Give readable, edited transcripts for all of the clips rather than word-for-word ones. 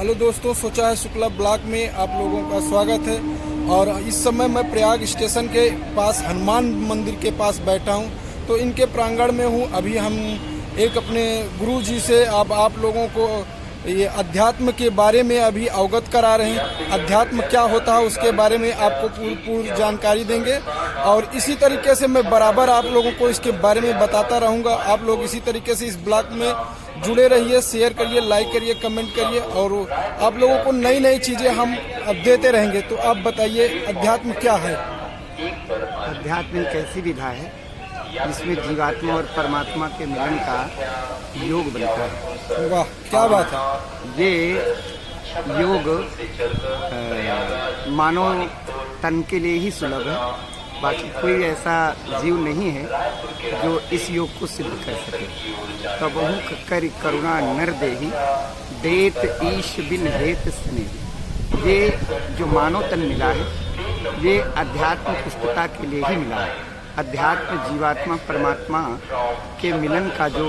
Hello दोस्तों, सोचा है शुक्ला ब्लॉक में आप लोगों का स्वागत है। और इस समय मैं प्रयाग स्टेशन के पास हनुमान मंदिर के पास बैठा हूं, तो इनके प्रांगण में हूं। अभी हम एक अपने गुरु जी से आप लोगों को ये अध्यात्म के बारे में अभी अवगत करा रहे हैं। अध्यात्म क्या होता है उसके बारे में आपको पूरी जानकारी देंगे, और इसी तरीके से मैं बराबर आप लोगों को इसके बारे में बताता रहूँगा। आप लोग इसी तरीके से इस ब्लॉग में जुड़े रहिए, शेयर करिए, लाइक करिए, कमेंट करिए, और आप लोगों को नई नई चीज़ें हम अब देते रहेंगे। तो आप बताइए, अध्यात्म क्या है? अध्यात्म एक ऐसी विधा है जिसमें जीवात्मा और परमात्मा के मिलन का योग बनता है। वाह, क्या बात है! ये योग मानव तन के लिए ही सुलभ है। बाकी कोई ऐसा जीव नहीं है जो इस योग को सिद्ध कर सके। कबहू कर करुणा नर देहि, देत ईश बिन हेत स्नेहि। ये जो मानव तन मिला है, ये अध्यात्म पुष्टता के लिए ही मिला है। अध्यात्म जीवात्मा परमात्मा के मिलन का जो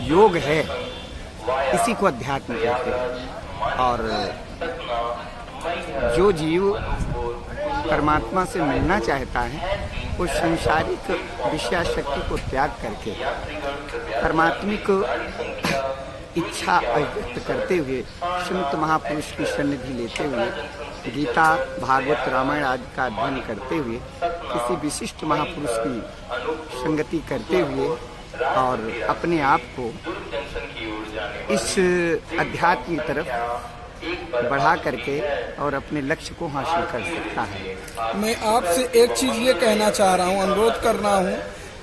योग है, इसी को अध्यात्म कहते हैं। और जो जीव परमात्मा से मिलना चाहता है, वो संसारिक विषया शक्ति को त्याग करके परमात्मिक इच्छा अभिव्यक्त करते हुए, संत महापुरुष की सन्निधि लेते हुए, गीता भागवत रामायण आदि का अध्ययन करते हुए, किसी विशिष्ट महापुरुष की संगति करते हुए और अपने आप को इस अध्यात्म की तरफ बढ़ा करके और अपने लक्ष्य को हासिल कर सकता है। मैं आपसे एक चीज़ ये कहना चाह रहा हूँ, अनुरोध करना हूँ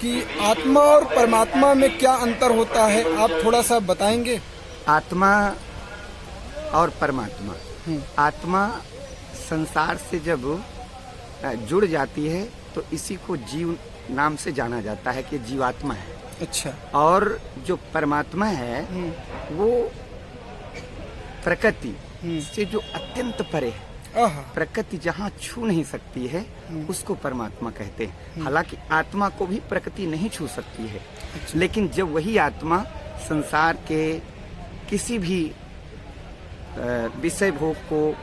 कि आत्मा और परमात्मा में क्या अंतर होता है, आप थोड़ा सा बताएंगे? आत्मा और परमात्मा, आत्मा संसार से जब जुड़ जाती है तो इसी को जीव नाम से जाना जाता है कि जीवात्मा है। अच्छा। और जो परमात्मा है वो प्रकृति से जो अत्यंत परे है, प्रकृति जहाँ छू नहीं सकती है, उसको परमात्मा कहते हैं। हालांकि आत्मा को भी प्रकृति नहीं छू सकती है। अच्छा। लेकिन जब वही आत्मा संसार के किसी भी विषय भोग को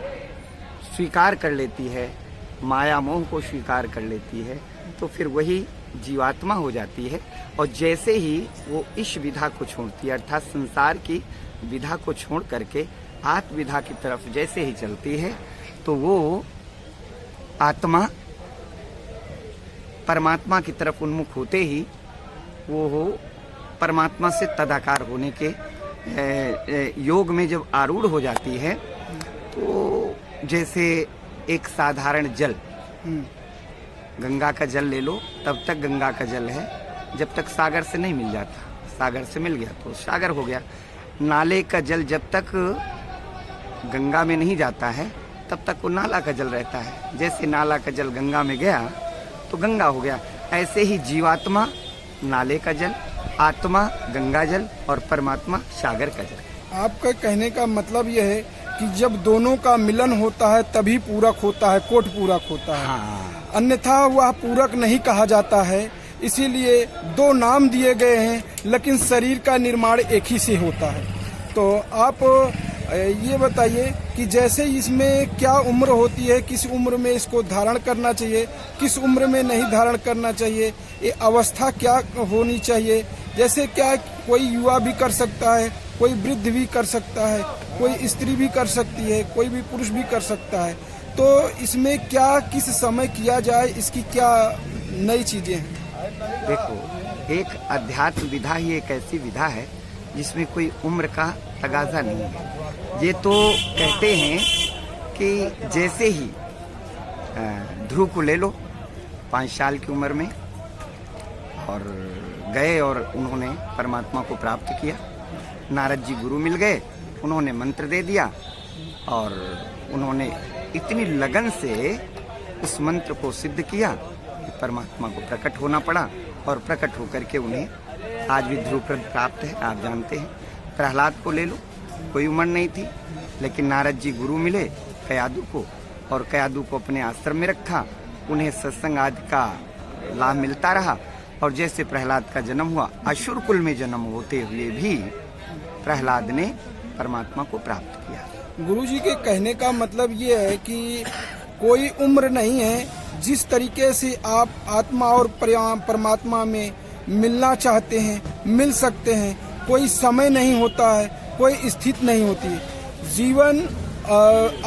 स्वीकार कर लेती है, माया मोह को स्वीकार कर लेती है, तो फिर वही जीवात्मा हो जाती है। और जैसे ही वो इस विधा को छोड़ती है, अर्थात संसार की विधा को छोड़ करके आत्म विधा की तरफ जैसे ही चलती है, तो वो आत्मा परमात्मा की तरफ उन्मुख होते ही वो परमात्मा से तदाकार होने के योग में जब आरूढ़ हो जाती है, तो जैसे एक साधारण जल, गंगा का जल ले लो, तब तक गंगा का जल है जब तक सागर से नहीं मिल जाता। सागर से मिल गया तो सागर हो गया। नाले का जल जब तक गंगा में नहीं जाता है, तब तक वो नाला का जल रहता है। जैसे नाला का जल गंगा में गया तो गंगा हो गया। ऐसे ही जीवात्मा नाले का जल, आत्मा गंगा जल और परमात्मा सागर का जल। आपका कहने का मतलब यह है कि जब दोनों का मिलन होता है तभी पूरक होता है, कोट पूरक होता है। हाँ। अन्यथा वह पूरक नहीं कहा जाता है। इसीलिए दो नाम दिए गए हैं, लेकिन शरीर का निर्माण एक ही से होता है। तो आप ये बताइए कि जैसे इसमें क्या उम्र होती है, किस उम्र में इसको धारण करना चाहिए, किस उम्र में नहीं धारण करना चाहिए, ये अवस्था क्या होनी चाहिए? जैसे क्या कोई युवा भी कर सकता है, कोई वृद्ध भी कर सकता है, कोई स्त्री भी कर सकती है, कोई भी पुरुष भी कर सकता है। तो इसमें क्या किस समय किया जाए, इसकी क्या नई चीजें हैं? देखो, एक अध्यात्म विधा ही एक ऐसी विधा है जिसमें कोई उम्र का तगाजा नहीं है। ये तो कहते हैं कि जैसे ही ध्रुव को ले लो 5 साल की उम्र में, और गए और उन्होंने परमात्मा को प्राप्त किया। नारद जी गुरु मिल गए, उन्होंने मंत्र दे दिया, और उन्होंने इतनी लगन से उस मंत्र को सिद्ध किया कि परमात्मा को प्रकट होना पड़ा, और प्रकट होकर के उन्हें आज भी ध्रुव पद प्राप्त है। आप जानते हैं, प्रहलाद को ले लो, कोई उम्र नहीं थी, लेकिन नारद जी गुरु मिले कयादू को, और कयादू को अपने आश्रम में रखा। उन्हें सत्संग आदि का लाभ मिलता रहा, और जैसे प्रहलाद का जन्म हुआ, असुर कुल में जन्म होते हुए भी प्रहलाद ने परमात्मा को प्राप्त किया। गुरुजी के कहने का मतलब ये है कि कोई उम्र नहीं है, जिस तरीके से आप आत्मा और परमात्मा में मिलना चाहते हैं मिल सकते हैं। कोई समय नहीं होता है, कोई स्थिति नहीं होती। जीवन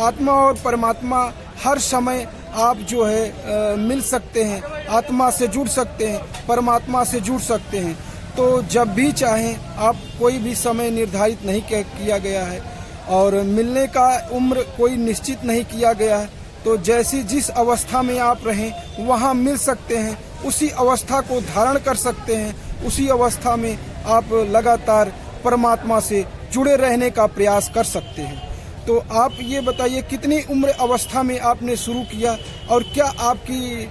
आत्मा और परमात्मा हर समय आप जो है मिल सकते हैं, आत्मा से जुड़ सकते हैं, परमात्मा से जुड़ सकते हैं। तो जब भी चाहें आप, कोई भी समय निर्धारित नहीं किया गया है और मिलने का उम्र कोई निश्चित नहीं किया गया है। तो जैसी जिस अवस्था में आप रहें वहाँ मिल सकते हैं, उसी अवस्था को धारण कर सकते हैं, उसी अवस्था में आप लगातार परमात्मा से जुड़े रहने का प्रयास कर सकते हैं। तो आप ये बताइए कितनी उम्र अवस्था में आपने शुरू किया और क्या आपकी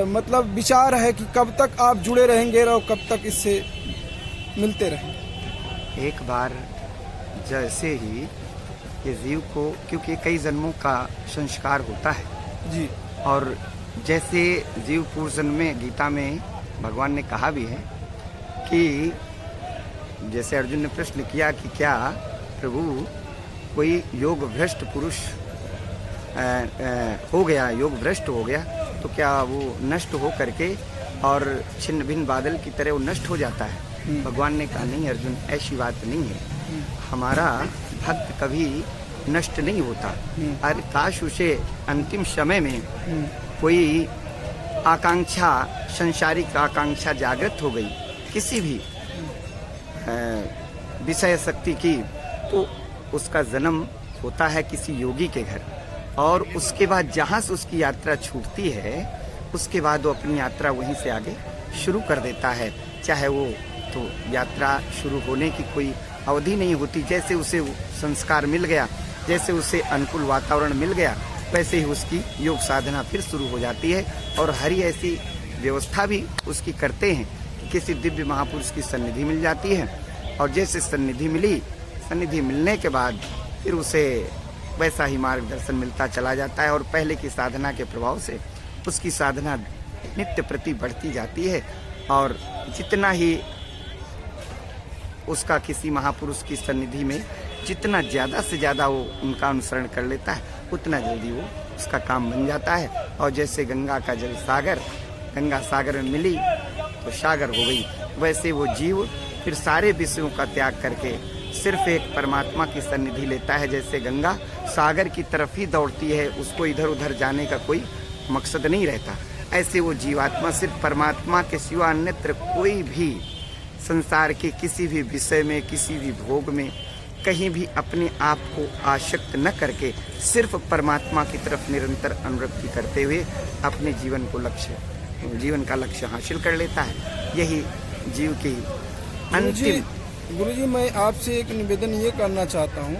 मतलब विचार है कि कब तक आप जुड़े रहेंगे और कब तक इससे मिलते रहेंगे? एक बार जैसे ही ये जीव को, क्योंकि कई जन्मों का संस्कार होता है जी, और जैसे जीव पूर्व जन्म में गीता में भगवान ने कहा भी है कि जैसे अर्जुन ने प्रश्न किया कि क्या प्रभु कोई योग भ्रष्ट पुरुष हो गया, योग भ्रष्ट हो गया, तो क्या वो नष्ट हो करके और छिन्न भिन्न बादल की तरह वो नष्ट हो जाता है? भगवान ने कहा नहीं अर्जुन, ऐसी बात नहीं है। हमारा भक्त कभी नष्ट नहीं होता। और काश उसे अंतिम समय में कोई आकांक्षा, संसारिक आकांक्षा जागृत हो गई किसी भी विषय शक्ति की, तो उसका जन्म होता है किसी योगी के घर, और उसके बाद जहाँ से उसकी यात्रा छूटती है उसके बाद वो अपनी यात्रा वहीं से आगे शुरू कर देता है। चाहे वो तो यात्रा शुरू होने की कोई अवधि नहीं होती, जैसे उसे संस्कार मिल गया, जैसे उसे अनुकूल वातावरण मिल गया, वैसे ही उसकी योग साधना फिर शुरू हो जाती है। और हरी ऐसी व्यवस्था भी उसकी करते हैं कि किसी दिव्य महापुरुष की सन्निधि मिल जाती है, और जैसे सन्निधि मिली, सन्निधि मिलने के बाद फिर उसे वैसा ही मार्गदर्शन मिलता चला जाता है, और पहले की साधना के प्रभाव से उसकी साधना नित्य प्रति बढ़ती जाती है। और जितना ही उसका किसी महापुरुष की सन्निधि में जितना ज़्यादा से ज़्यादा वो उनका अनुसरण कर लेता है, उतना जल्दी वो उसका काम बन जाता है। और जैसे गंगा का जल सागर, गंगा सागर में मिली तो सागर हो गई, वैसे वो जीव फिर सारे विषयों का त्याग करके सिर्फ एक परमात्मा की सन्निधि लेता है। जैसे गंगा सागर की तरफ ही दौड़ती है, उसको इधर उधर जाने का कोई मकसद नहीं रहता, ऐसे वो जीवात्मा सिर्फ परमात्मा के सिवा अन्यत्र कोई भी संसार के किसी भी विषय में, किसी भी भोग में कहीं भी अपने आप को आसक्त न करके सिर्फ परमात्मा की तरफ निरंतर अनुरक्ति करते हुए अपने जीवन का लक्ष्य हासिल कर लेता है। यही जीव की अंतिम। गुरुजी, मैं आपसे एक निवेदन ये करना चाहता हूँ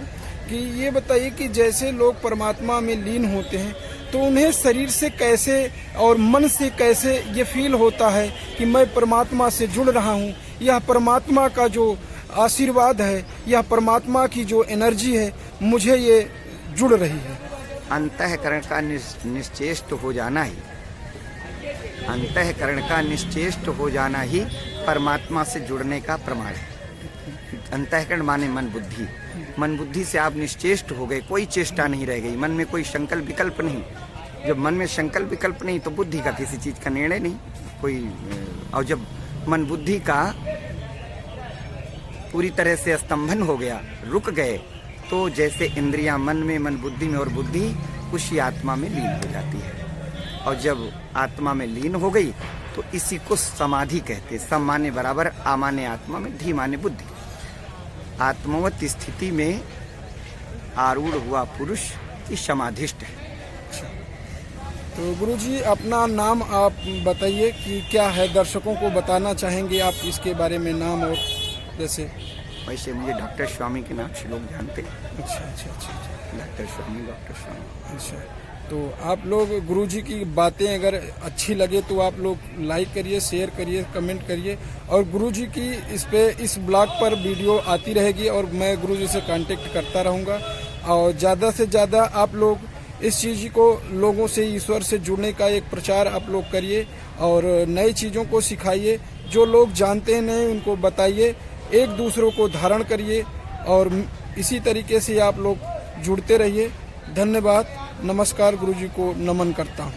कि ये बताइए कि जैसे लोग परमात्मा में लीन होते हैं तो उन्हें शरीर से कैसे और मन से कैसे ये फील होता है कि मैं परमात्मा से जुड़ रहा हूँ, यह परमात्मा का जो आशीर्वाद है, यह परमात्मा की जो एनर्जी है मुझे ये जुड़ रही है। अंतःकरण का निश्चेष्ट हो जाना ही, अंतःकरण का निश्चेष्ट हो जाना ही परमात्मा से जुड़ने का प्रमाण है। अंतःकरण माने मन बुद्धि, मन बुद्धि से आप निश्चेष्ट हो गए, कोई चेष्टा नहीं रह गई, मन में कोई संकल्प विकल्प नहीं। जब मन में संकल्प विकल्प नहीं तो बुद्धि का किसी चीज का निर्णय नहीं कोई। और जब मन बुद्धि का पूरी तरह से स्तंभन हो गया, रुक गए, तो जैसे इंद्रियां मन में, मन बुद्धि में, और बुद्धि उसी आत्मा में लीन हो जाती है। और जब आत्मा में लीन हो गई तो इसी को समाधि कहते। सम माने बराबर, आ माने आत्मा में, धी माने बुद्धि। आत्मवत स्थिति में आरूढ़ हुआ पुरुष ही समाधिष्ठ है। तो गुरुजी, अपना नाम आप बताइए कि क्या है, दर्शकों को बताना चाहेंगे आप इसके बारे में नाम? और जैसे वैसे मुझे डॉक्टर स्वामी के नाम से लोग जानते हैं। अच्छा। डॉक्टर स्वामी। अच्छा, तो आप लोग गुरुजी की बातें अगर अच्छी लगे तो आप लोग लाइक करिए, शेयर करिए, कमेंट करिए। और गुरुजी की इस ब्लॉग पर वीडियो आती रहेगी और मैं गुरुजी से कांटेक्ट करता रहूँगा। और ज़्यादा से ज़्यादा आप लोग इस चीज़ को, लोगों से ईश्वर से जुड़ने का एक प्रचार आप लोग करिए और नई चीज़ों को सिखाइए। जो लोग जानते हैं नहीं उनको बताइए, एक दूसरों को धारण करिए और इसी तरीके से आप लोग जुड़ते रहिए। धन्यवाद, नमस्कार, गुरुजी को नमन करता हूँ।